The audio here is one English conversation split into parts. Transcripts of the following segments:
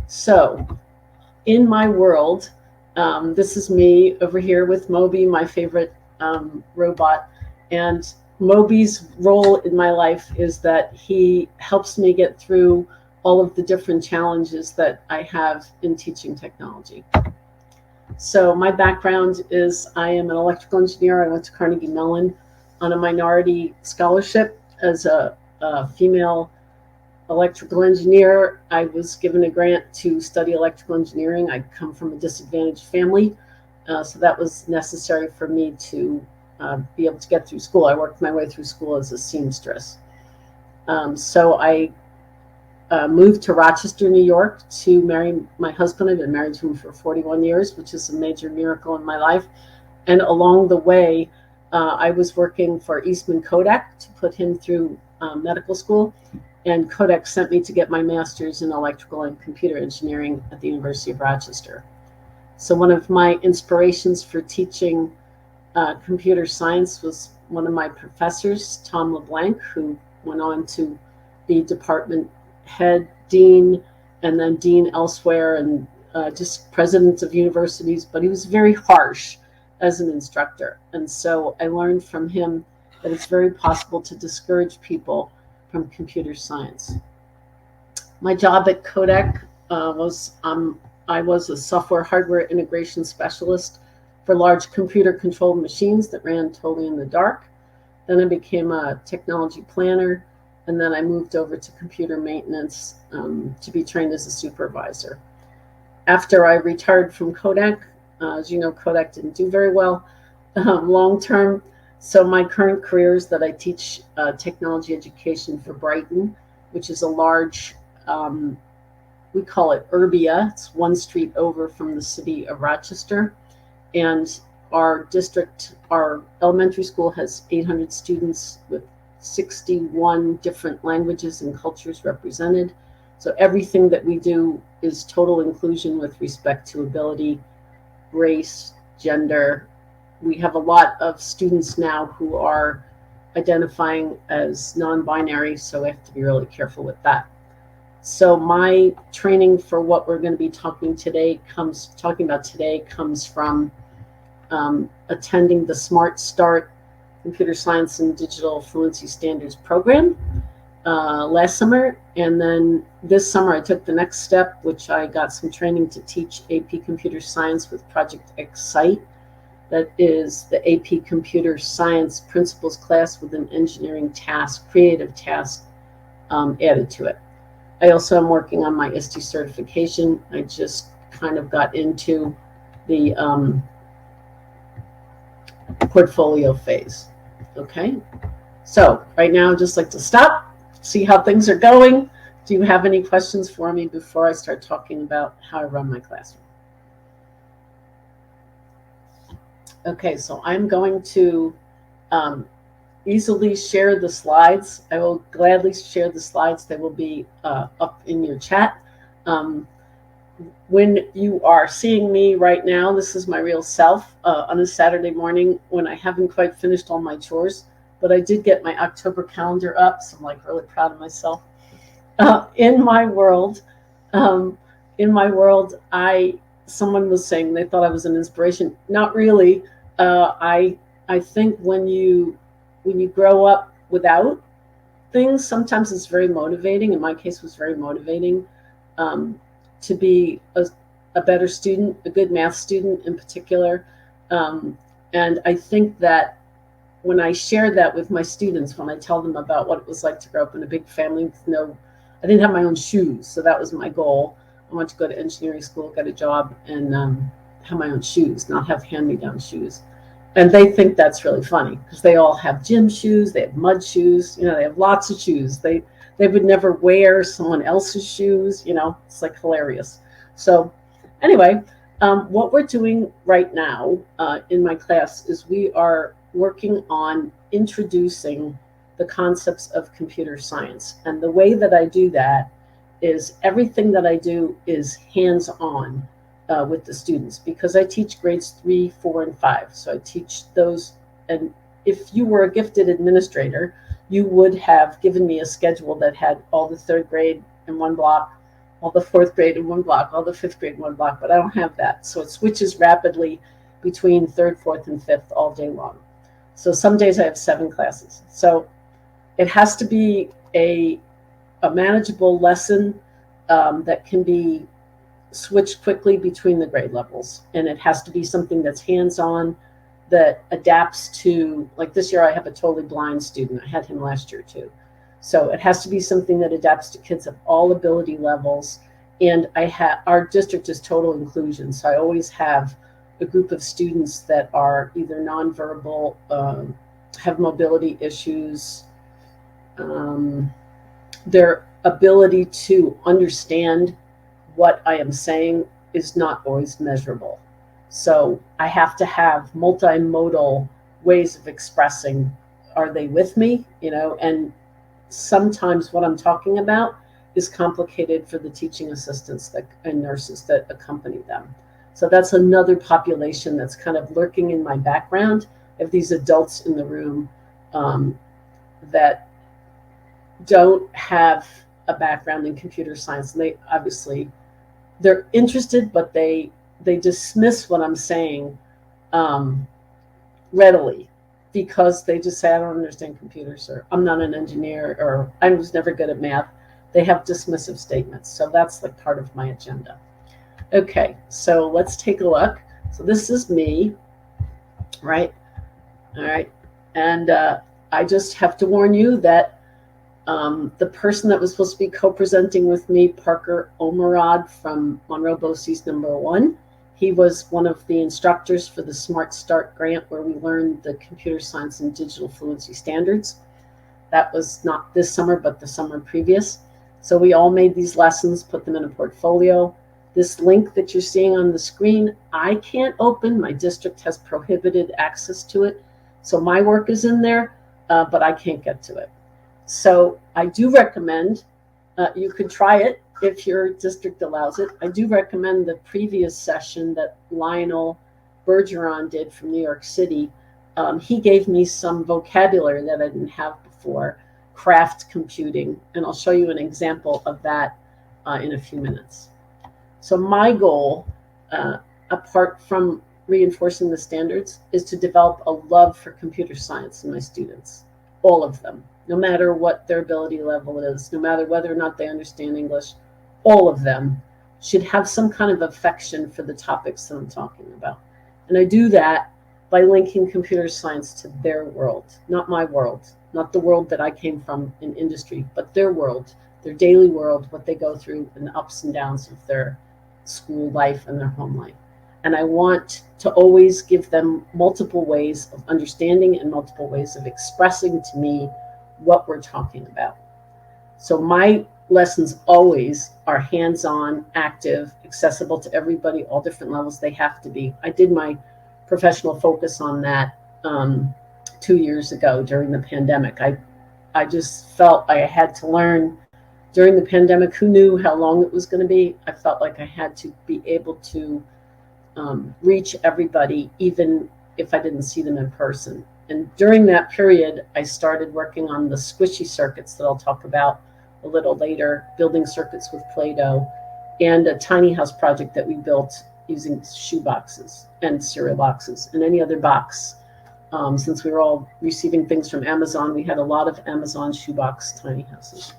So in my world, this is me over here with Moby, my favorite robot. And Moby's role in my life is that he helps me get through all of the different challenges that I have in teaching technology. So my background is I am an electrical engineer. I went to Carnegie Mellon on a minority scholarship as a female electrical engineer. I was given a grant to study electrical engineering. I come from a disadvantaged family, so that was necessary for me to be able to get through school. I worked my way through school as a seamstress. So I moved to Rochester, New York to marry my husband. I've been married to him for 41 years, which is a major miracle in my life. And along the way, I was working for Eastman Kodak to put him through medical school. And Kodak sent me to get my master's in electrical and computer engineering at the University of Rochester. So one of my inspirations for teaching computer science was one of my professors, Tom LeBlanc, who went on to be department head, dean, and then dean elsewhere, and just president of universities. But he was very harsh as an instructor. And so I learned from him that it's very possible to discourage people from computer science. My job at Kodak was I was a software hardware integration specialist for large computer controlled machines that ran totally in the dark. Then I became a technology planner, and then I moved over to computer maintenance to be trained as a supervisor. After I retired from Kodak, as you know, Kodak didn't do very well long term. So my current career is that I teach technology education for Brighton, which is a large, we call it Urbia. It's one street over from the city of Rochester. And our district, our elementary school has 800 students with 61 different languages and cultures represented. So everything that we do is total inclusion with respect to ability, race, gender. We have a lot of students now who are identifying as non-binary, so we have to be really careful with that. So my training for what we're going to be talking about today comes from attending the Smart Start Computer Science and Digital Fluency Standards program last summer. And then this summer I took the next step, which I got some training to teach AP Computer Science with Project Excite. That is the AP Computer Science Principles class with an engineering task, creative task added to it. I also am working on my ISTE certification. I just kind of got into the portfolio phase. Okay, so right now I'd just like to stop, see how things are going. Do you have any questions for me before I start talking about how I run my classroom? Okay, so I'm going to easily share the slides. I will gladly share the slides. They will be up in your chat. When you are seeing me right now, this is my real self on a Saturday morning when I haven't quite finished all my chores, but I did get my October calendar up, so I'm like really proud of myself. In my world, someone was saying they thought I was an inspiration. Not really. I think when you grow up without things, sometimes it's very motivating. In my case, it was very motivating to be a better student, a good math student in particular. And I think that when I share that with my students, when I tell them about what it was like to grow up in a big family with I didn't have my own shoes, so that was my goal. I wanted to go to engineering school, get a job, and have my own shoes, not have hand-me-down shoes. And they think that's really funny because they all have gym shoes, they have mud shoes, they have lots of shoes. They would never wear someone else's shoes, it's like hilarious. So anyway, what we're doing right now in my class is we are working on introducing the concepts of computer science. And the way that I do that is everything that I do is hands-on with the students, because I teach grades 3, 4, and 5. So I teach those, and if you were a gifted administrator, you would have given me a schedule that had all the third grade in one block, all the fourth grade in one block, all the fifth grade in one block, but I don't have that. So it switches rapidly between third, fourth, and fifth all day long. So some days I have 7 classes. So it has to be a manageable lesson that can be switched quickly between the grade levels. And it has to be something that's hands-on, that adapts to, like this year I have a totally blind student. I had him last year too. So it has to be something that adapts to kids of all ability levels. And our district is total inclusion. So I always have a group of students that are either nonverbal, have mobility issues, their ability to understand what I am saying is not always measurable. So I have to have multimodal ways of expressing, are they with me? And sometimes what I'm talking about is complicated for the teaching assistants and nurses that accompany them. So that's another population that's kind of lurking in my background of these adults in the room that don't have a background in computer science. And they're interested, but they dismiss what I'm saying readily, because they just say, I don't understand computers, or I'm not an engineer, or I was never good at math. They have dismissive statements. So that's like part of my agenda. Okay, so let's take a look. So this is me, right? All right. And I just have to warn you that the person that was supposed to be co-presenting with me, Parker Omerod from Monroe BOCES #1, he was one of the instructors for the Smart Start grant, where we learned the computer science and digital fluency standards. That was not this summer, but the summer previous. So we all made these lessons, put them in a portfolio. This link that you're seeing on the screen, I can't open. My district has prohibited access to it. So my work is in there, but I can't get to it. So I do recommend, you could try it if your district allows it. I do recommend the previous session that Lionel Bergeron did from New York City. He gave me some vocabulary that I didn't have before, craft computing, and I'll show you an example of that in a few minutes. So my goal, apart from reinforcing the standards, is to develop a love for computer science in my students, all of them, no matter what their ability level is, no matter whether or not they understand English. All of them should have some kind of affection for the topics that I'm talking about. And I do that by linking computer science to their world, not my world, not the world that I came from in industry, but their world, their daily world, what they go through, and the ups and downs of their school life and their home life. And I want to always give them multiple ways of understanding and multiple ways of expressing to me what we're talking about. So my lessons always are hands-on, active, accessible to everybody, all different levels. They have to be. I did my professional focus on that 2 years ago during the pandemic. I just felt I had to learn during the pandemic. Who knew how long it was going to be? I felt like I had to be able to reach everybody, even if I didn't see them in person. And during that period, I started working on the squishy circuits that I'll talk about a little later, building circuits with Play-Doh, and a tiny house project that we built using shoe boxes and cereal boxes and any other box. Since we were all receiving things from Amazon, we had a lot of Amazon shoebox tiny houses.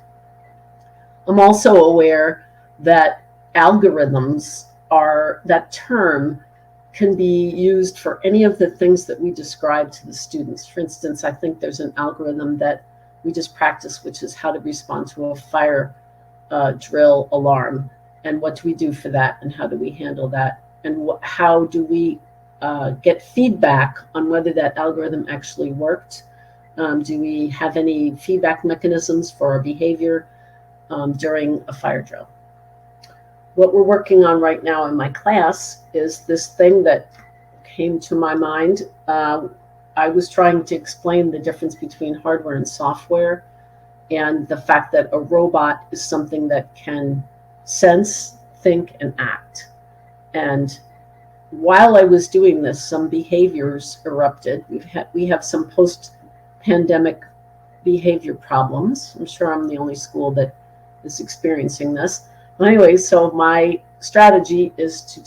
I'm also aware that algorithms that term can be used for any of the things that we describe to the students. For instance, I think there's an algorithm that we just practice, which is how to respond to a fire drill alarm, and what do we do for that, and how do we handle that, and how do we get feedback on whether that algorithm actually worked. Do we have any feedback mechanisms for our behavior during a fire drill? What we're working on right now in my class is this thing that came to my mind. I was trying to explain the difference between hardware and software, and the fact that a robot is something that can sense, think, and act. And while I was doing this, some behaviors erupted. We have some post-pandemic behavior problems. I'm sure I'm the only school that is experiencing this. Anyway, so my strategy is to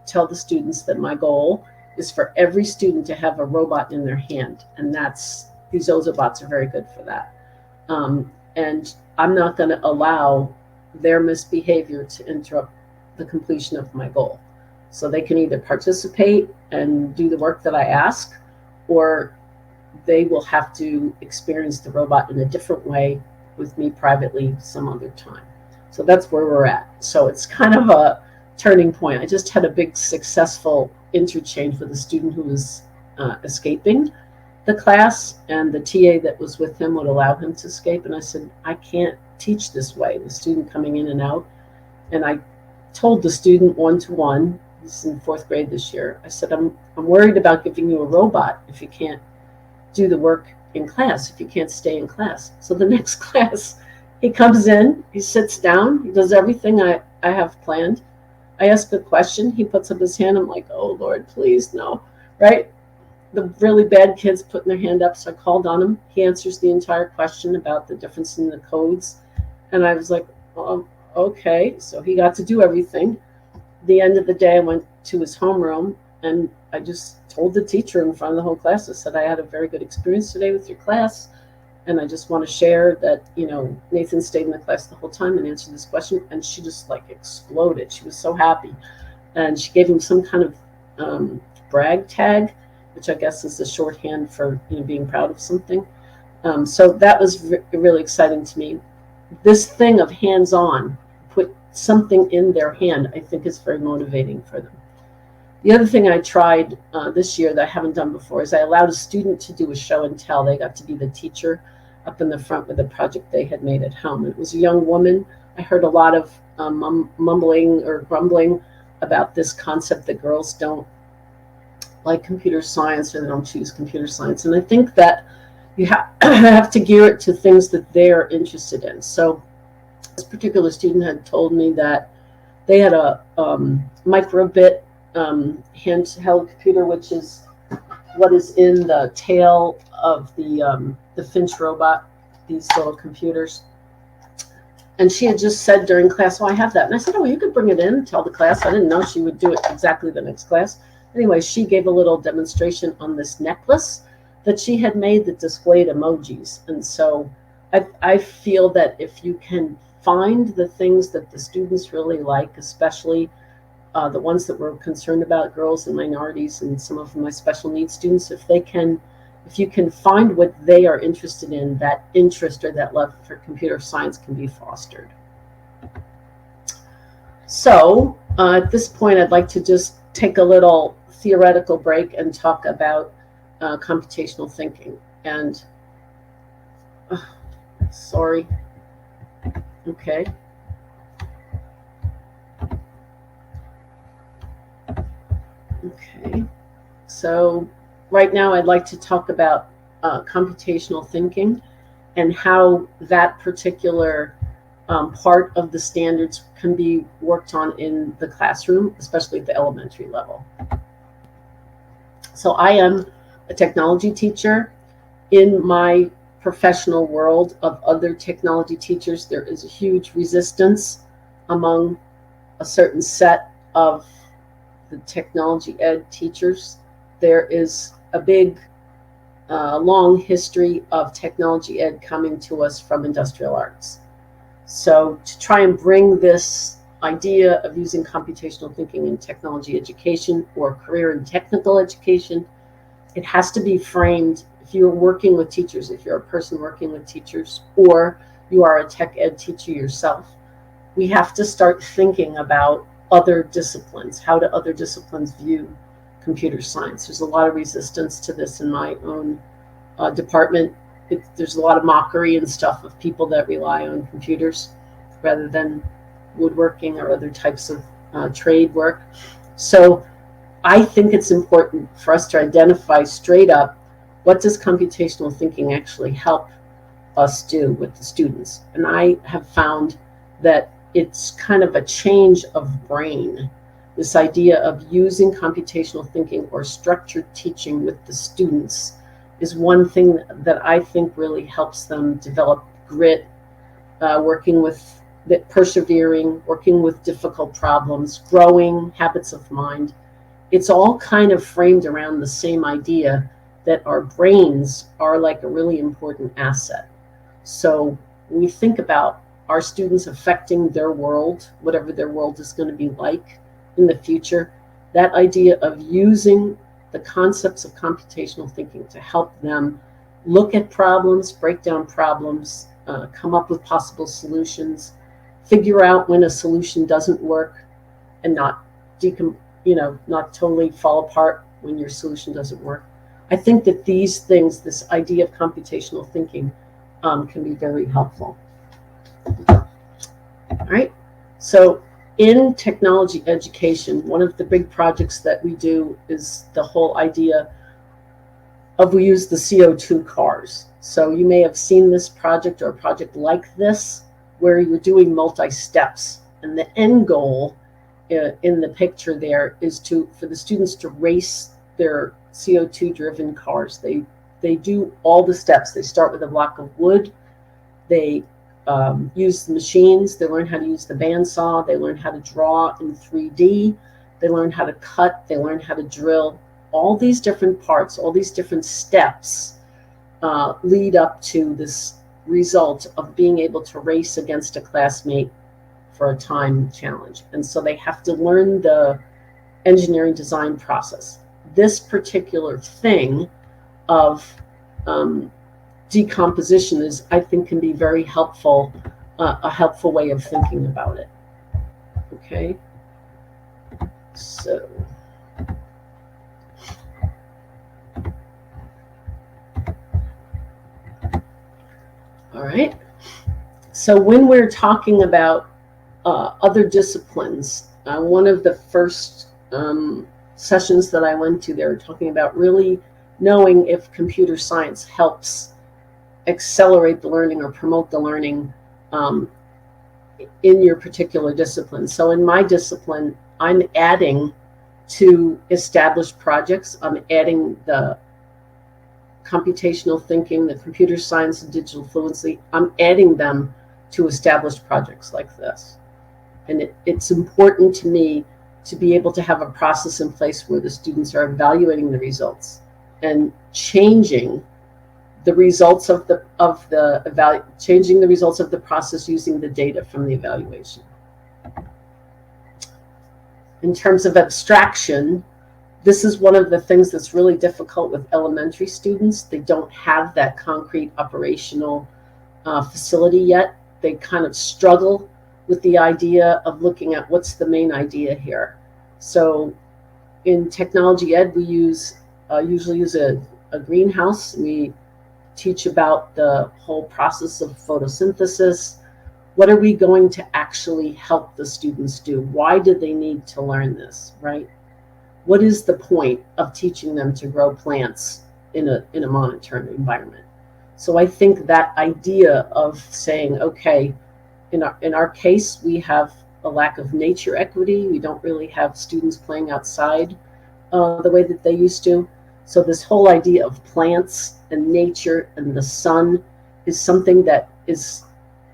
tell the students that my goal is for every student to have a robot in their hand, and these Ozobots are very good for that. And I'm not going to allow their misbehavior to interrupt the completion of my goal. So they can either participate and do the work that I ask, or they will have to experience the robot in a different way with me privately some other time. So that's where we're at. So it's kind of a turning point. I just had a big successful interchange with a student who was escaping the class, and the TA that was with him would allow him to escape. And I said, I can't teach this way, the student coming in and out. And I told the student one-to-one, this is in 4th grade this year, I said, I'm worried about giving you a robot if you can't do the work in class, if you can't stay in class. So the next class, he comes in, he sits down, he does everything I have planned. I ask a question, he puts up his hand, I'm like, oh Lord, please no, right? The really bad kids putting their hand up, so I called on him. He answers the entire question about the difference in the codes. And I was like, okay. So he got to do everything. At the end of the day, I went to his homeroom, and I just told the teacher in front of the whole class, I said, I had a very good experience today with your class, and I just want to share that, Nathan stayed in the class the whole time and answered this question. And she just like exploded. She was so happy. And she gave him some kind of brag tag, which I guess is a shorthand for being proud of something. So that was really exciting to me. This thing of hands-on, put something in their hand, I think is very motivating for them. The other thing I tried this year that I haven't done before is I allowed a student to do a show and tell. They got to be the teacher up in the front with a project they had made at home. It was a young woman. I heard a lot of mumbling or grumbling about this concept that girls don't like computer science, or they don't choose computer science. And I think that you have to gear it to things that they're interested in. So this particular student had told me that they had a microbit handheld computer, which is what is in the tail of the Finch robot, these little computers. And she had just said during class, I have that. And I said, you could bring it in and tell the class. I didn't know she would do it exactly the next class. Anyway, she gave a little demonstration on this necklace that she had made that displayed emojis. And so I feel that if you can find the things that the students really like, especially the ones that we're concerned about, girls and minorities and some of my special needs students, if you can find what they are interested in, that interest or that love for computer science can be fostered. So at this point, I'd like to just take a little theoretical break and talk about computational thinking. And sorry. Okay. Okay. So right now I'd like to talk about computational thinking and how that particular part of the standards can be worked on in the classroom, especially at the elementary level. So I am a technology teacher. In my professional world of other technology teachers, there is a huge resistance among a certain set of the technology ed teachers. There is a big, long history of technology ed coming to us from industrial arts. So to try and bring this idea of using computational thinking in technology education or career and technical education, it has to be framed. If you're working with teachers, if you're a person working with teachers, or you are a tech ed teacher yourself, we have to start thinking about other disciplines. How do other disciplines view computer science? There's a lot of resistance to this in my own department. There's a lot of mockery and stuff of people that rely on computers rather than woodworking or other types of trade work. So I think it's important for us to identify straight up, what does computational thinking actually help us do with the students? And I have found that it's kind of a change of brain. This idea of using computational thinking or structured teaching with the students is one thing that I think really helps them develop grit, working with that persevering, working with difficult problems, growing habits of mind. It's all kind of framed around the same idea that our brains are like a really important asset. So when we think about our students affecting their world, whatever their world is going to be like in the future, that idea of using the concepts of computational thinking to help them look at problems, break down problems, come up with possible solutions, figure out when a solution doesn't work, and not not totally fall apart when your solution doesn't work. I think that these things, this idea of computational thinking, can be very helpful. All right. So in technology education, one of the big projects that we do is the whole idea of, we use the CO2 cars. So you may have seen this project or a project like this where you're doing multi-steps, and the end goal in the picture there is for the students to race their CO2 driven cars. They do all the steps. They start with a block of wood. They use the machines. They learn how to use the bandsaw. They learn how to draw in 3D. They learn how to cut. They learn how to drill. All these different parts, all these different steps lead up to this result of being able to race against a classmate for a time challenge. And so they have to learn the engineering design process. This particular thing of decomposition is, I think, can be very helpful, a helpful way of thinking about it. Okay, so all right. So when we're talking about other disciplines, one of the first sessions that I went to, they were talking about really knowing if computer science helps accelerate the learning or promote the learning in your particular discipline. So in my discipline, I'm adding to established projects. I'm adding the computational thinking, the computer science and digital fluency. I'm adding them to established projects like this. And it's important to me to be able to have a process in place where the students are evaluating the results and changing the results of the process using the data from the evaluation. In terms of abstraction, this is one of the things that's really difficult with elementary students. They don't have that concrete operational facility yet. They kind of struggle with the idea of looking at what's the main idea here. So in technology ed, we usually use a greenhouse. We teach about the whole process of photosynthesis. What are we going to actually help the students do? Why do they need to learn this, right? What is the point of teaching them to grow plants in a monitored environment? So I think that idea of saying, okay, in our case, we have a lack of nature equity. We don't really have students playing outside the way that they used to. So this whole idea of plants and nature and the sun is something that is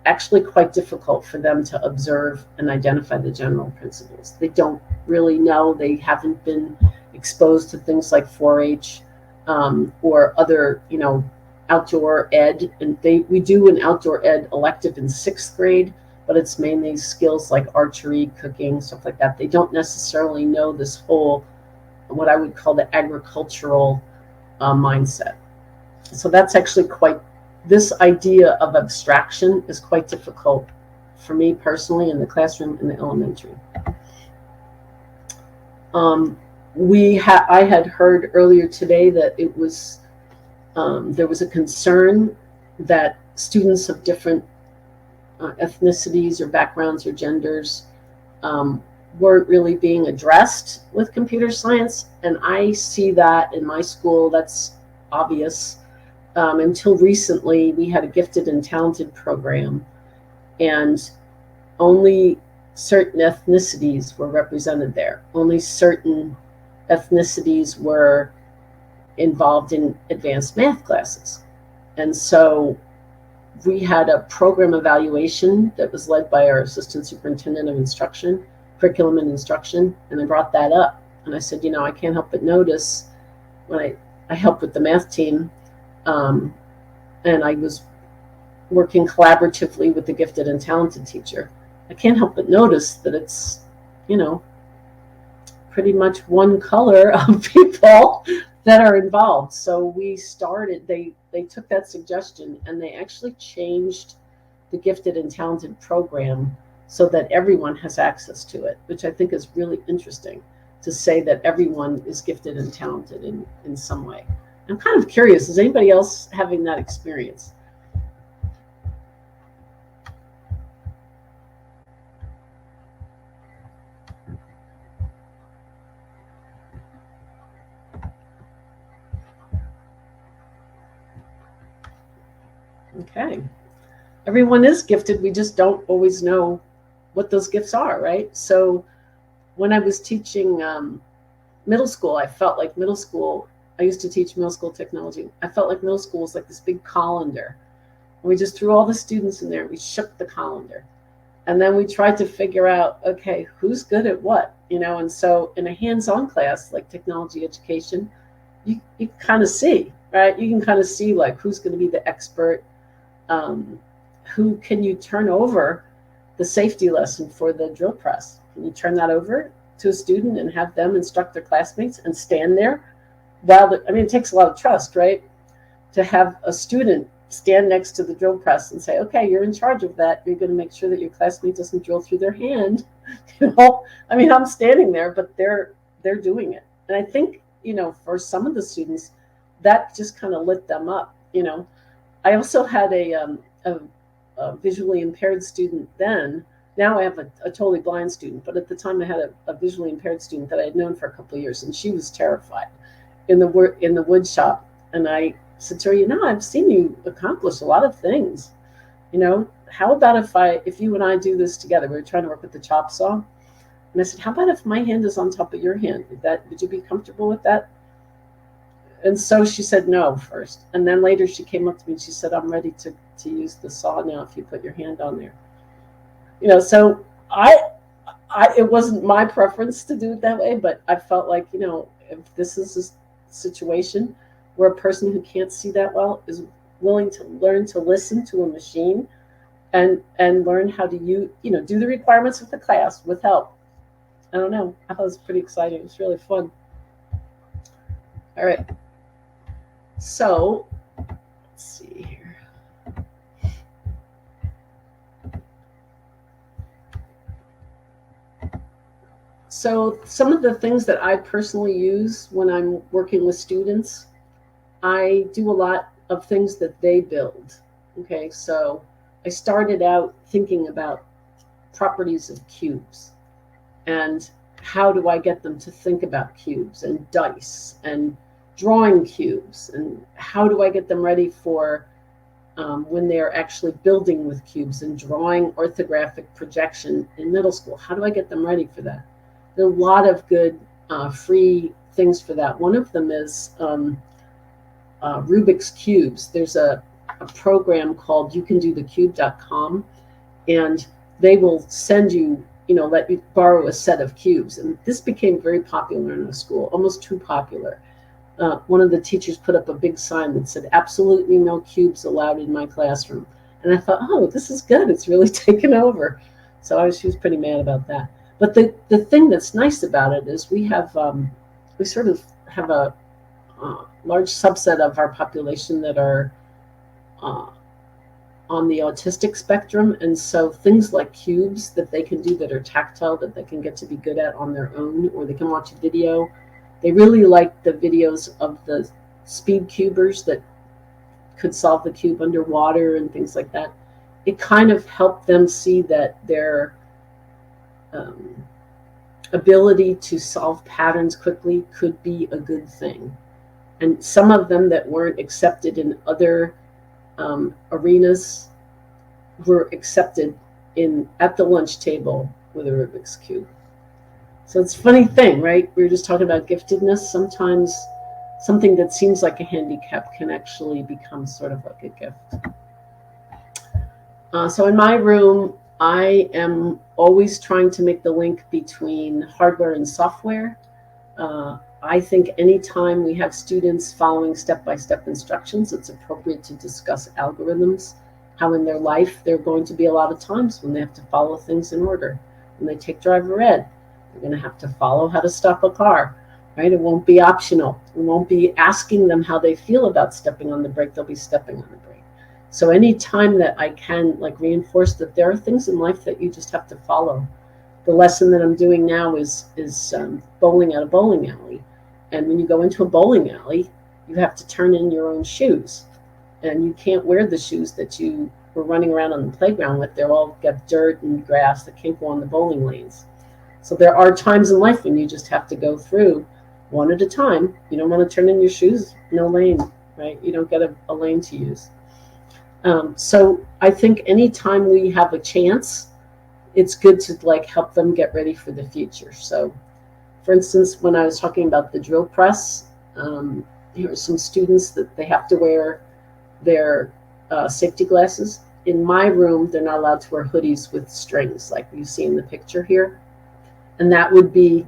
actually quite difficult for them to observe and identify the general principles. They don't really know. They haven't been exposed to things like 4-H or other, outdoor ed. And we do an outdoor ed elective in 6th grade, but it's mainly skills like archery, cooking, stuff like that. They don't necessarily know this whole, what I would call the agricultural mindset. So that's actually this idea of abstraction is quite difficult for me personally in the classroom in the elementary. I had heard earlier today that it was there was a concern that students of different ethnicities or backgrounds or genders weren't really being addressed with computer science, and I see that in my school. That's obvious. Until recently, we had a gifted and talented program, and only certain ethnicities were represented there. Only certain ethnicities were involved in advanced math classes. And so we had a program evaluation that was led by our assistant superintendent of instruction, curriculum and instruction, and I brought that up. And I said, I can't help but notice when I helped with the math team, and I was working collaboratively with the gifted and talented teacher, I can't help but notice that it's, pretty much one color of people that are involved. So we started, they took that suggestion and they actually changed the gifted and talented program so that everyone has access to it, which I think is really interesting, to say that everyone is gifted and talented in some way. I'm kind of curious, is anybody else having that experience? Okay. Everyone is gifted. We just don't always know what those gifts are, right? So when I was teaching middle school, I felt like middle school, I used to teach middle school technology. I felt like middle school was like this big colander. And we just threw all the students in there. We shook the colander. And then we tried to figure out, okay, who's good at what? And so in a hands-on class like technology education, you kind of see, right? You can kind of see like who's going to be the expert. Who can you turn over the safety lesson for the drill press? Can you turn that over to a student and have them instruct their classmates and stand there while it takes a lot of trust, right? To have a student stand next to the drill press and say, okay, you're in charge of that. You're going to make sure that your classmate doesn't drill through their hand. I'm standing there, but they're doing it. And I think, for some of the students, that just kind of lit them up. I also had a visually impaired student then. Now I have a totally blind student, but at the time I had a visually impaired student that I had known for a couple of years, and she was terrified in the wood shop. And I said to her, I've seen you accomplish a lot of things. How about if you and I do this together? We were trying to work with the chop saw, and I said, how about if my hand is on top of your hand? Would you be comfortable with that? And so she said no first. And then later she came up to me and she said, I'm ready to use the saw now if you put your hand on there. So it wasn't my preference to do it that way, but I felt like, if this is a situation where a person who can't see that well is willing to learn to listen to a machine and learn how to do the requirements of the class with help. I don't know. I thought it was pretty exciting. It was really fun. All right. So, let's see here. So, some of the things that I personally use when I'm working with students, I do a lot of things that they build. Okay, so I started out thinking about properties of cubes and how do I get them to think about cubes and dice and drawing cubes, and how do I get them ready for when they're actually building with cubes and drawing orthographic projection in middle school? How do I get them ready for that? There are a lot of good free things for that. One of them is Rubik's Cubes. There's a program called youcandothecube.com, and they will send you, let you borrow a set of cubes. And this became very popular in the school, almost too popular. One of the teachers put up a big sign that said, absolutely no cubes allowed in my classroom. And I thought, oh, this is good. It's really taken over. So she was pretty mad about that. But the thing that's nice about it is we sort of have a large subset of our population that are on the autistic spectrum. And so things like cubes that they can do that are tactile, that they can get to be good at on their own, or they can watch a video. They really like the videos of the speed cubers that could solve the cube underwater and things like that. It kind of helped them see that their ability to solve patterns quickly could be a good thing. And some of them that weren't accepted in other arenas were accepted at the lunch table with a Rubik's Cube. So it's a funny thing, right? We were just talking about giftedness. Sometimes something that seems like a handicap can actually become sort of like a gift. So in my room, I am always trying to make the link between hardware and software. I think anytime we have students following step-by-step instructions, it's appropriate to discuss algorithms, how in their life there are going to be a lot of times when they have to follow things in order. When they take driver ed, they're going to have to follow how to stop a car, right? It won't be optional. We won't be asking them how they feel about stepping on the brake. They'll be stepping on the brake. So anytime that I can reinforce that there are things in life that you just have to follow. The lesson that I'm doing now is bowling at a bowling alley. And when you go into a bowling alley, you have to turn in your own shoes. And you can't wear the shoes that you were running around on the playground with. They're all got dirt and grass that can't go on the bowling lanes. So there are times in life when you just have to go through one at a time. You don't want to turn in your shoes, no lane, right? You don't get a lane to use. So I think anytime we have a chance, it's good to help them get ready for the future. So for instance, when I was talking about the drill press, here are some students that they have to wear their safety glasses. In my room, they're not allowed to wear hoodies with strings like you see in the picture here. And that would be,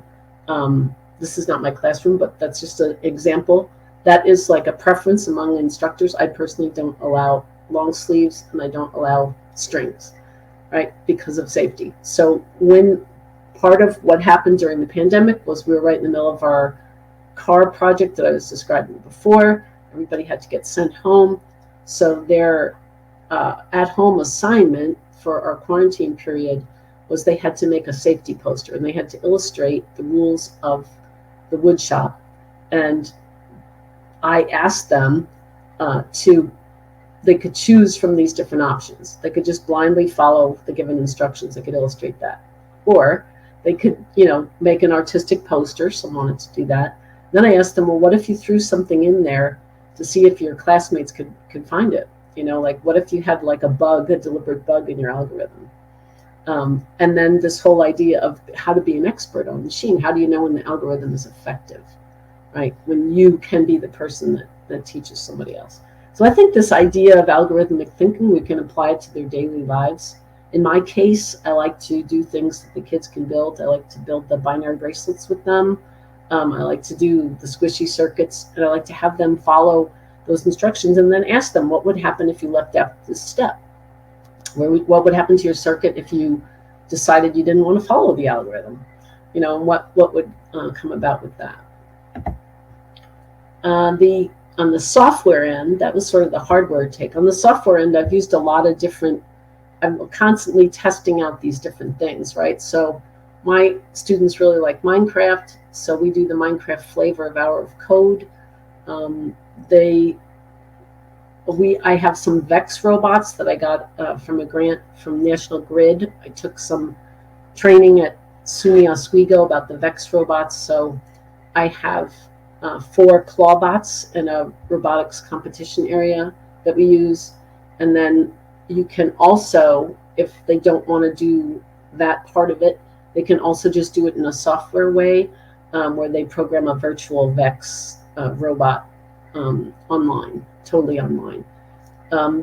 this is not my classroom, but that's just an example. That is like a preference among instructors. I personally don't allow long sleeves and I don't allow strings, right, because of safety. So when part of what happened during the pandemic was we were right in the middle of our car project that I was describing before. Everybody had to get sent home. So their at-home assignment for our quarantine period was they had to make a safety poster and they had to illustrate the rules of the wood shop. And I asked them they could choose from these different options. They could just blindly follow the given instructions. They could illustrate that. Or they could, make an artistic poster. Some wanted to do that. Then I asked them, well, what if you threw something in there to see if your classmates could find it? What if you had a bug, a deliberate bug in your algorithm? And then this whole idea of how to be an expert on the machine. How do you know when the algorithm is effective, right? When you can be the person that teaches somebody else. So I think this idea of algorithmic thinking, we can apply it to their daily lives. In my case, I like to do things that the kids can build. I like to build the binary bracelets with them. I like to do the squishy circuits, and I like to have them follow those instructions and then ask them what would happen if you left out this step. What would happen to your circuit if you decided you didn't want to follow the algorithm? And what would come about with that? On the software end, that was sort of the hardware take. On the software end, I've used a lot of different, I'm constantly testing out these different things, right? So my students really like Minecraft, so we do the Minecraft flavor of Hour of Code. I have some VEX robots that I got from a grant from National Grid. I took some training at SUNY Oswego about the VEX robots, so I have 4 clawbots in a robotics competition area that we use. And then you can also, if they don't want to do that part of it, they can also just do it in a software way where they program a virtual VEX robot online, totally online.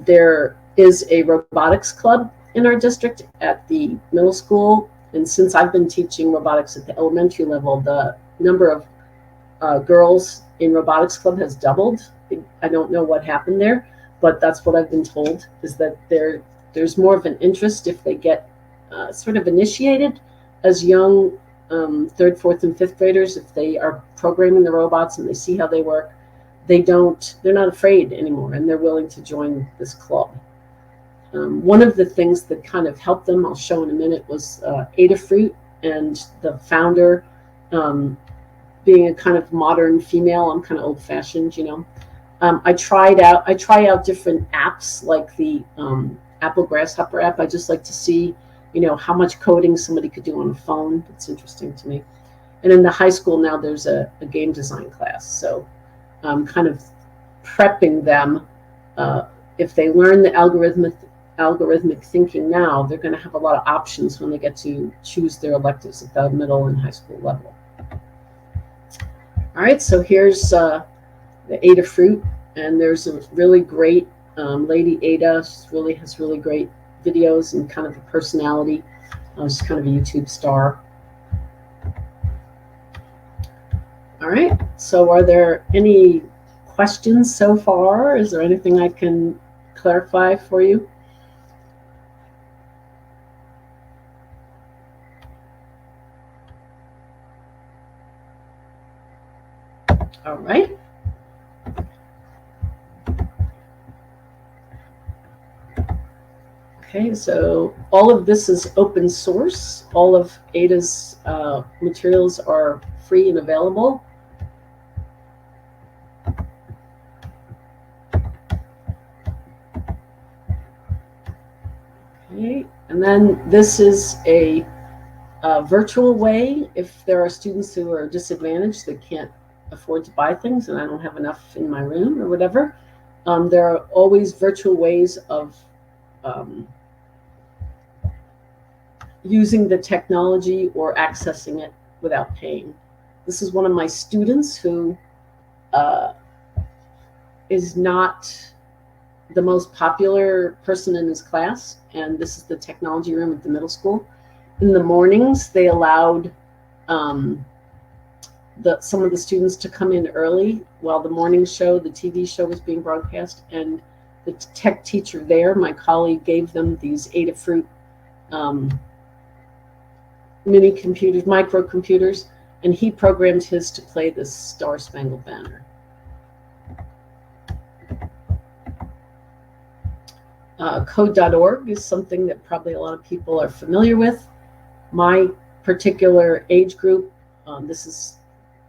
There is a robotics club in our district at the middle school. And since I've been teaching robotics at the elementary level, the number of girls in robotics club has doubled. I don't know what happened there, but that's what I've been told, is that there's more of an interest if they get sort of initiated as young 3rd, 4th, and 5th graders. If they are programming the robots and they see how they work, they're not afraid anymore, and they're willing to join this club. One of the things that kind of helped them, I'll show in a minute, was Adafruit, and the founder, being a kind of modern female, I'm kind of old-fashioned, I try out different apps like the Apple Grasshopper app. I just like to see, how much coding somebody could do on a phone. It's interesting to me. And in the high school now, there's a game design class. So I'm kind of prepping them. If they learn the algorithmic thinking now, they're going to have a lot of options when they get to choose their electives at the middle and high school level. All right, so here's the Adafruit, and there's a really great Lady Ada. She has really great videos and kind of a personality. I was kind of a YouTube star. All right, so are there any questions so far? Is there anything I can clarify for you? All right. Okay, so all of this is open source. All of Ada's materials are free and available. Okay, and then this is a virtual way if there are students who are disadvantaged that can't afford to buy things and I don't have enough in my room or whatever. There are always virtual ways of using the technology or accessing it without paying. This is one of my students who is not the most popular person in his class, and this is the technology room at the middle school. In the mornings, they allowed some of the students to come in early while the morning show, the TV show, was being broadcast, and the tech teacher there, my colleague, gave them these Adafruit mini computers, microcomputers, and he programmed his to play this Star Spangled Banner. Code.org is something that probably a lot of people are familiar with. My particular age group, this is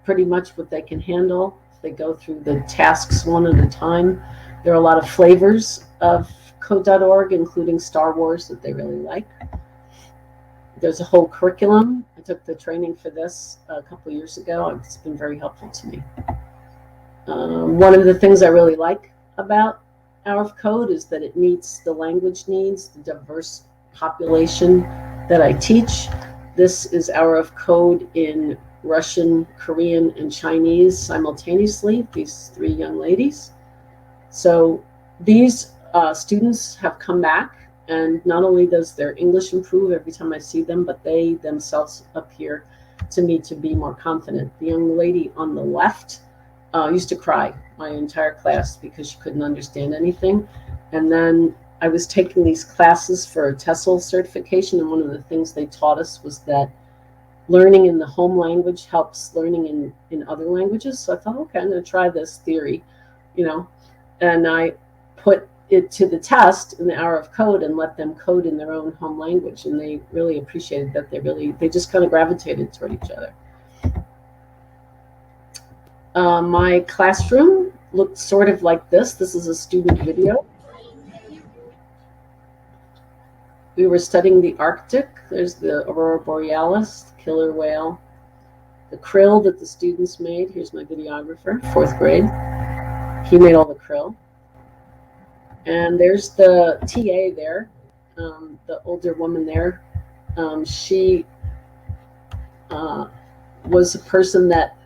pretty much what they can handle. They go through the tasks one at a time. There are a lot of flavors of Code.org, including Star Wars, that they really like. There's a whole curriculum. I took the training for this a couple years ago. It's been very helpful to me. One of the things I really like about Hour of Code is that it meets the language needs, the diverse population that I teach. This is Hour of Code in Russian, Korean, and Chinese simultaneously, these three young ladies. So these students have come back, and not only does their English improve every time I see them, but they themselves appear to me to be more confident. The young lady on the left used to cry my entire class because she couldn't understand anything. And then I was taking these classes for a TESOL certification, and one of the things they taught us was that learning in the home language helps learning in other languages. So I thought, okay, I'm going to try this theory, and I put it to the test in the Hour of Code and let them code in their own home language, and they really appreciated that. They just kind of gravitated toward each other. My classroom looked sort of like this. This is a student video. We were studying the Arctic. There's the Aurora Borealis, the killer whale, the krill that the students made. Here's my videographer, 4th grade. He made all the krill. And there's the TA there, the older woman there. She was a person that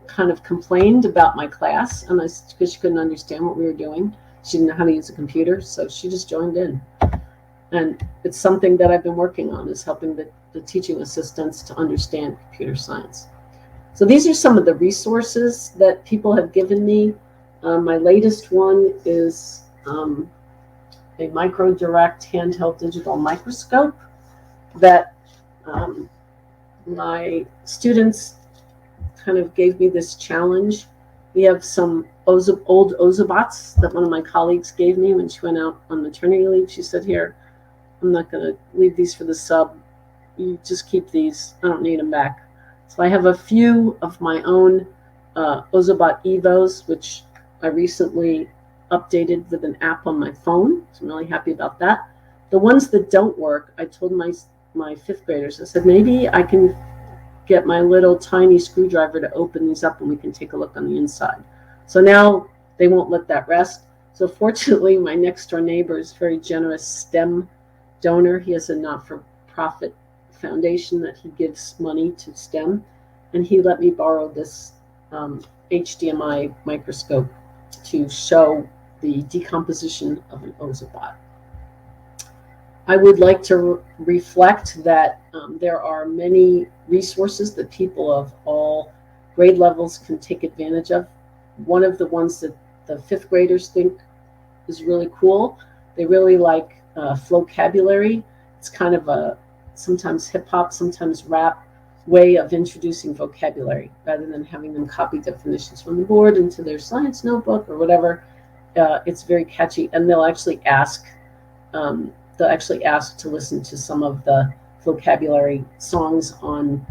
kind of complained about my class, and because she couldn't understand what we were doing. She didn't know how to use a computer, so she just joined in. And it's something that I've been working on, is helping the teaching assistants to understand computer science. So these are some of the resources that people have given me. My latest one is a micro direct handheld digital microscope that my students kind of gave me this challenge. We have some old Ozobots that one of my colleagues gave me when she went out on maternity leave. She said, here, I'm not going to leave these for the sub. You just keep these. I don't need them back. So I have a few of my own Ozobot Evos, which I recently updated with an app on my phone. So I'm really happy about that. The ones that don't work, I told my 5th graders, I said, maybe I can get my little tiny screwdriver to open these up and we can take a look on the inside. So now they won't let that rest. So fortunately, my next door neighbor is a very generous STEM donor. He has a not-for-profit foundation that he gives money to STEM, and he let me borrow this HDMI microscope to show the decomposition of an Ozobot. I would like to reflect that there are many resources that people of all grade levels can take advantage of. One of the ones that the fifth graders think is really cool, they really like vocabulary. It's kind of a sometimes hip hop, sometimes rap way of introducing vocabulary rather than having them copy definitions from the board into their science notebook or whatever. It's very catchy, and they'll actually ask to listen to some of the vocabulary songs on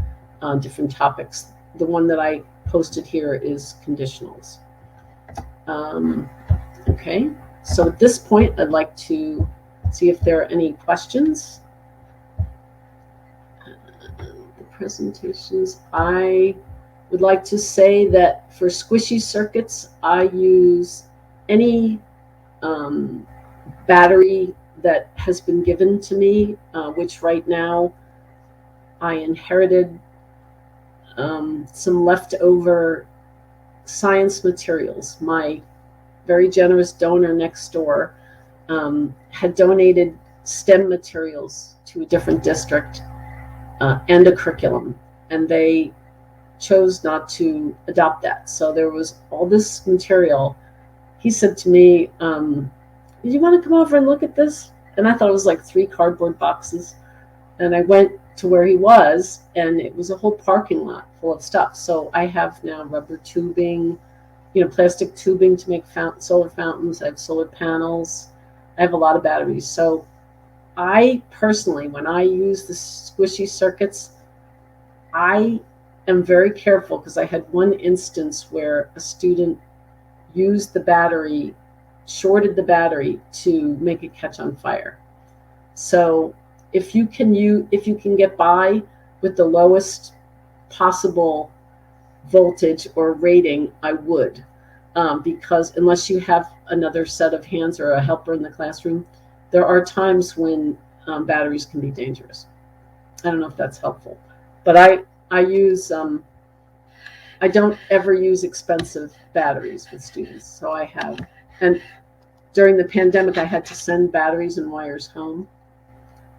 different topics. The one that I posted here is conditionals. Okay, so at this point, I'd like to see if there are any questions. The presentations, I would like to say that for squishy circuits, I use any battery that has been given to me, which right now I inherited some leftover science materials. My very generous donor next door had donated STEM materials to a different district and a curriculum, and they chose not to adopt that. So there was all this material. He said to me, "Did you want to come over and look at this?" And I thought it was like 3 cardboard boxes. And I went to where he was, and it was a whole parking lot full of stuff. So I have now rubber tubing, plastic tubing to make solar fountains. I have solar panels. I have a lot of batteries. So I personally, when I use the squishy circuits, I am very careful, because I had one instance where a student used the battery, shorted the battery to make it catch on fire. So if you can get by with the lowest possible voltage or rating, I would, because unless you have another set of hands or a helper in the classroom, there are times when batteries can be dangerous. I don't know if that's helpful, but I use I don't ever use expensive batteries with students. So I have, and during the pandemic, I had to send batteries and wires home,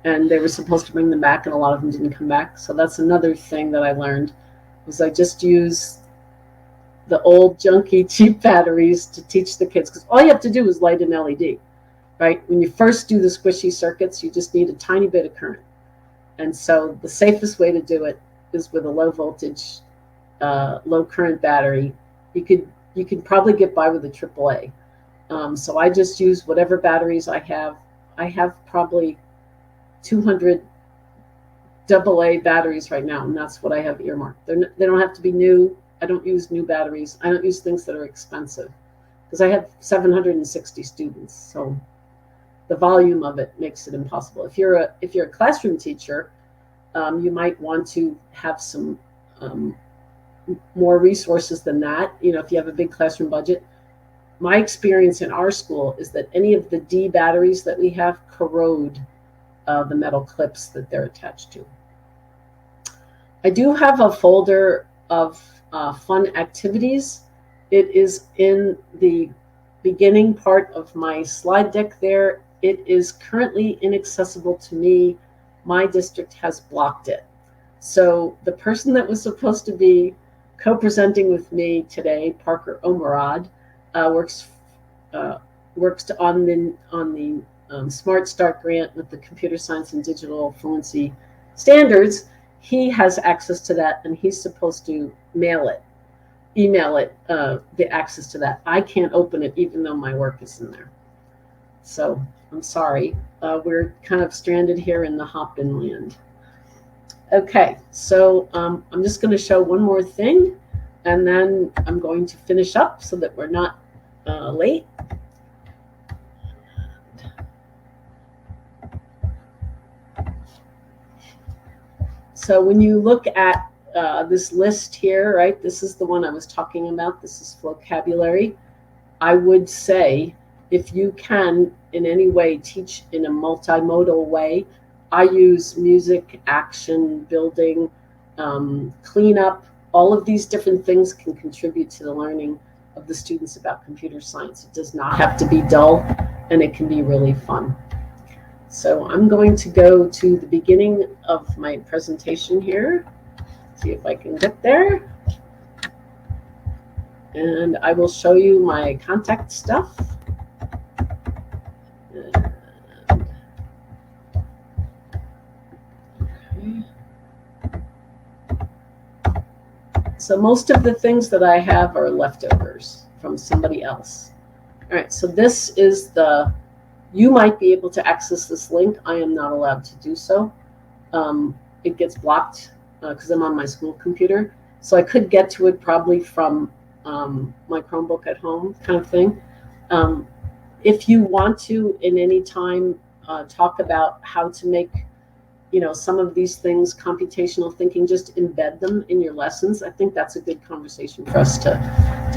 and they were supposed to bring them back, and a lot of them didn't come back. So that's another thing that I learned, was I just use the old junky cheap batteries to teach the kids, because all you have to do is light an LED, right? When you first do the squishy circuits, you just need a tiny bit of current. And so the safest way to do it is with a low voltage, low current battery. You could probably get by with a AAA. So I just use whatever batteries I have. I have probably 200 AA batteries right now, and that's what I have earmarked. They don't have to be new. I don't use new batteries. I don't use things that are expensive, because I have 760 students. So the volume of it makes it impossible. If you're a classroom teacher, you might want to have some more resources than that. If you have a big classroom budget. My experience in our school is that any of the D batteries that we have corrode the metal clips that they're attached to. I do have a folder of fun activities. It is in the beginning part of my slide deck there. It is currently inaccessible to me. My district has blocked it. So the person that was supposed to be co-presenting with me today, Parker Omarad, works on the Smart Start grant with the Computer Science and Digital Fluency Standards. He has access to that, and he's supposed to email it, the access to that. I can't open it, even though my work is in there. So I'm sorry. We're kind of stranded here in the hop-in land. Okay, so I'm just going to show one more thing, and then I'm going to finish up so that we're not late. So when you look at this list here, right, this is the one I was talking about. This is vocabulary. I would say, if you can in any way teach in a multimodal way, I use music, action, building, cleanup. All of these different things can contribute to the learning of the students about computer science. It does not have to be dull, and it can be really fun. So I'm going to go to the beginning of my presentation here. See if I can get there. And I will show you my contact stuff. So most of the things that I have are leftovers from somebody else. All right, so this is you might be able to access this link. I am not allowed to do so. It gets blocked because I'm on my school computer. So I could get to it probably from my Chromebook at home kind of thing. If you want to, in any time, talk about how to make some of these things, computational thinking, just embed them in your lessons. I think that's a good conversation for us to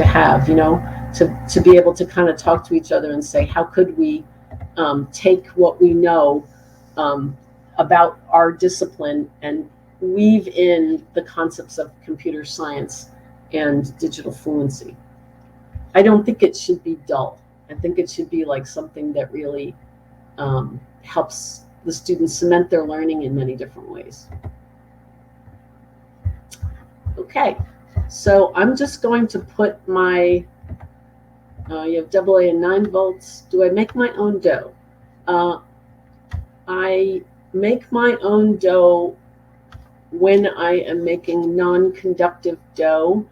have, to be able to kind of talk to each other and say, how could we take what we know about our discipline and weave in the concepts of computer science and digital fluency. I don't think it should be dull. I think it should be like something that really helps the students cement their learning in many different ways. Okay, so I'm just going to put my, you have AA and 9 volts. Do I make my own dough? I make my own dough when I am making non-conductive dough,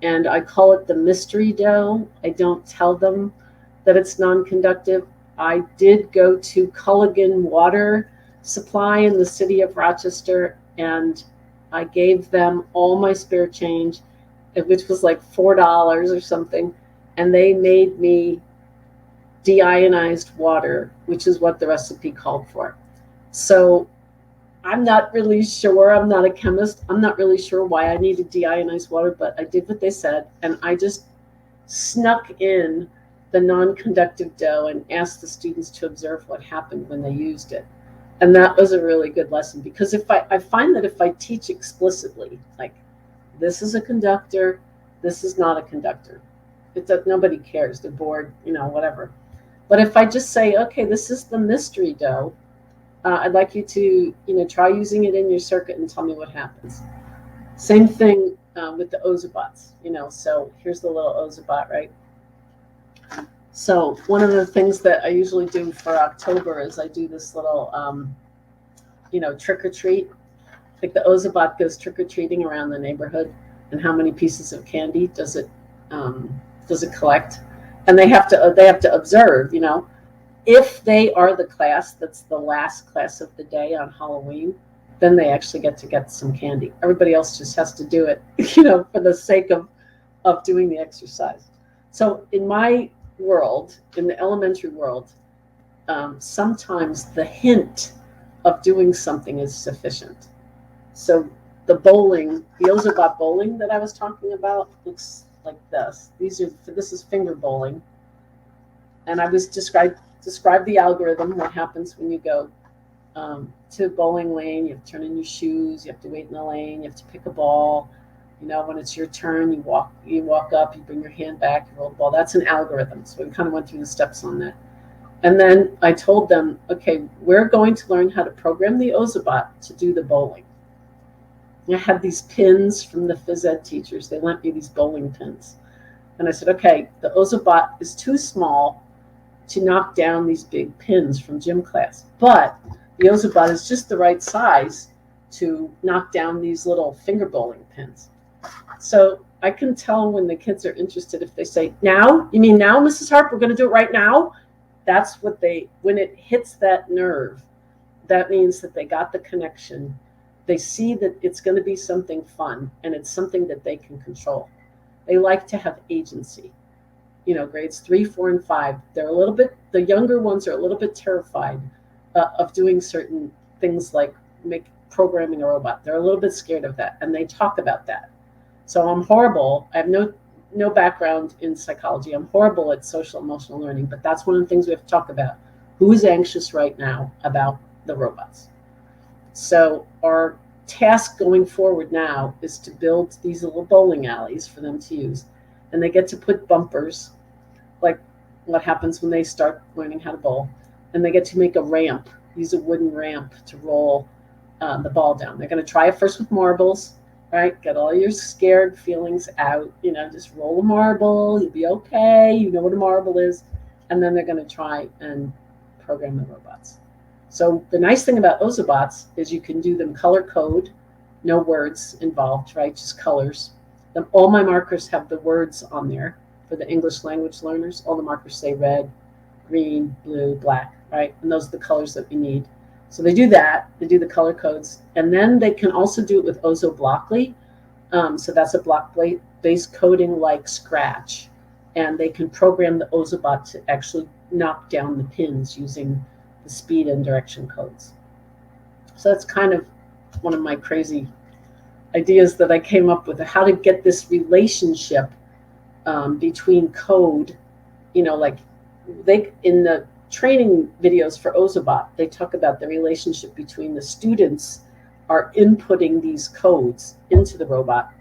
and I call it the mystery dough. I don't tell them that it's non-conductive. I did go to Culligan Water Supply in the city of Rochester, and I gave them all my spare change, which was like $4 or something, and they made me deionized water, which is what the recipe called for. So I'm not really sure. I'm not a chemist. I'm not really sure why I needed deionized water, but I did what they said, and I just snuck in the non-conductive dough and asked the students to observe what happened when they used it. And that was a really good lesson, because if I find that if I teach explicitly, like, this is a conductor, this is not a conductor, nobody cares, they're bored, whatever. But if I just say, okay, this is the mystery dough, I'd like you to, try using it in your circuit and tell me what happens. Same thing with the Ozabots, so here's the little Ozobot, right? So one of the things that I usually do for October is I do this little, trick or treat. Like the Ozobot goes trick or treating around the neighborhood, and how many pieces of candy does it collect? And they have to observe, if they are the class that's the last class of the day on Halloween, then they actually get some candy. Everybody else just has to do it, for the sake of doing the exercise. So in my world, in the elementary world, sometimes the hint of doing something is sufficient. So the Ozobot bowling that I was talking about looks like this. This is finger bowling, and I was describe the algorithm. What happens when you go to a bowling lane? You have to turn in your shoes. You have to wait in the lane. You have to pick a ball. When it's your turn, you walk up, you bring your hand back, you roll the ball. That's an algorithm. So we kind of went through the steps on that. And then I told them, okay, we're going to learn how to program the Ozobot to do the bowling. And I had these pins from the phys ed teachers. They lent me these bowling pins. And I said, okay, the Ozobot is too small to knock down these big pins from gym class. But the Ozobot is just the right size to knock down these little finger bowling pins. So I can tell when the kids are interested if they say, now? You mean now, Mrs. Harp? We're going to do it right now? That's what when it hits that nerve, that means that they got the connection. They see that it's going to be something fun, and it's something that they can control. They like to have agency. Grades 3, 4, and 5, the younger ones are a little bit terrified of doing certain things like programming a robot. They're a little bit scared of that, and they talk about that. So I'm horrible. I have no background in psychology. I'm horrible at social emotional learning, but that's one of the things we have to talk about. Who is anxious right now about the robots? So our task going forward now is to build these little bowling alleys for them to use. And they get to put bumpers, like what happens when they start learning how to bowl. And they get to make a ramp use a wooden ramp to roll the ball down. They're going to try it first with marbles, right? Get all your scared feelings out. Just roll a marble. You'll be okay. You know what a marble is. And then they're going to try and program the robots. So the nice thing about Ozobots is you can do them color code, no words involved, right? Just colors. Then all my markers have the words on there for the English language learners. All the markers say red, green, blue, black, right? And those are the colors that we need. So they do that. They do the color codes. And then they can also do it with Ozo Blockly. So that's a block-based coding like Scratch. And they can program the Ozobot to actually knock down the pins using the speed and direction codes. So that's kind of one of my crazy ideas that I came up with, how to get this relationship between code, like in the training videos for Ozobot, they talk about the relationship between the students are inputting these codes into the robot.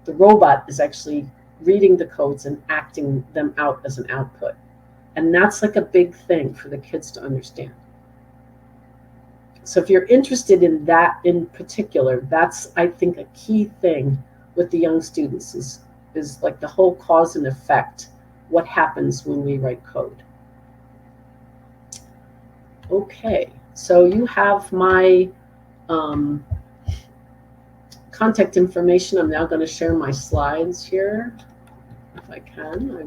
The robot is actually reading the codes and acting them out as an output. And that's like a big thing for the kids to understand. So if you're interested in that in particular, that's, I think, a key thing with the young students is like the whole cause and effect, what happens when we write code. Okay, so you have my contact information. I'm now going to share my slides here. If I can, I will.